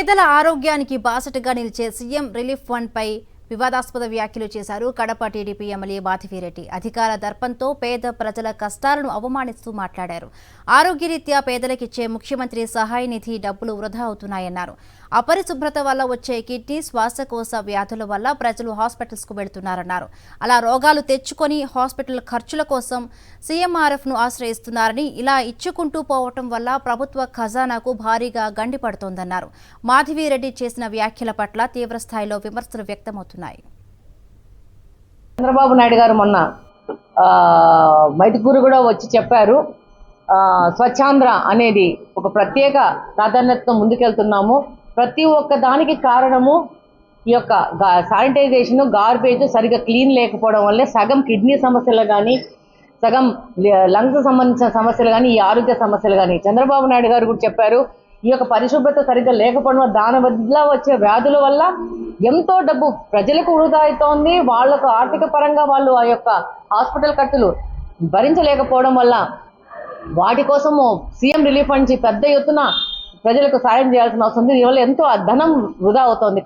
పేదల ఆరోగ్యానికి బాసటగా నిలిచే సీఎం రిలీఫ్ ఫండ్ పై వివాదాస్పద వ్యాఖ్యలు చేశారు కడప టీడీపీ ఎమ్మెల్యే మాధవిరెడ్డి. అధికార దర్పంతో పేద ప్రజల కష్టాలను అవమానిస్తూ మాట్లాడారు. ఆరోగ్యరీత్యా పేదలకిచ్చే ముఖ్యమంత్రి సహాయ నిధి డబ్బులు వృధా అవుతున్నాయన్నారు. అపరిశుభ్రత వల్ల వచ్చే కిడ్నీ, శ్వాసకోశ వ్యాధుల వల్ల ప్రజలు హాస్పిటల్స్కు వెళుతున్నారన్నారు. అలా రోగాలు తెచ్చుకొని హాస్పిటల్ ఖర్చుల కోసం సీఎంఆర్ఎఫ్ను ఆశ్రయిస్తున్నారని, ఇలా ఇచ్చుకుంటూ పోవటం వల్ల ప్రభుత్వ ఖజానాకు భారీగా గండిపడుతోందన్నారు. మాధవిరెడ్డి చేసిన వ్యాఖ్యల పట్ల తీవ్రస్థాయిలో విమర్శలు వ్యక్తమవుతున్నాయి. చంద్రబాబు నాయుడు గారు మొన్న మైదుకూరు కూడా వచ్చి చెప్పారు, స్వచ్ఛాంధ్ర అనేది ఒక ప్రత్యేక ప్రాధాన్యతతో ముందుకెళ్తున్నాము. ప్రతి ఒక్క దానికి కారణము ఈ యొక్క శానిటైజేషన్, గార్బేజ్ సరిగ్గా క్లీన్ లేకపోవడం వల్లే సగం కిడ్నీ సమస్యలు కానీ, సగం లంగ్స్ సంబంధించిన సమస్యలు కానీ, ఈ ఆరోగ్య సమస్యలు కానీ. చంద్రబాబు నాయుడు గారు కూడా చెప్పారు, ఈ యొక్క పరిశుభ్రత సరిగ్గా లేకపోవడం వల్ల దాని వల్ల వచ్చే వ్యాధుల వల్ల ఎంతో డబ్బు ప్రజలకు వృధా అవుతోంది. వాళ్లకు ఆర్థిక పరంగా వాళ్ళు ఆ యొక్క హాస్పిటల్ ఖర్చులు భరించలేకపోవడం వల్ల వాటి కోసము సీఎం రిలీఫ్ ఫండ్ పెద్ద ఎత్తున ప్రజలకు సాయం చేయాల్సిన అవసరం ఉంది. దీనివల్ల ఎంతో ధనం వృధా అవుతోంది.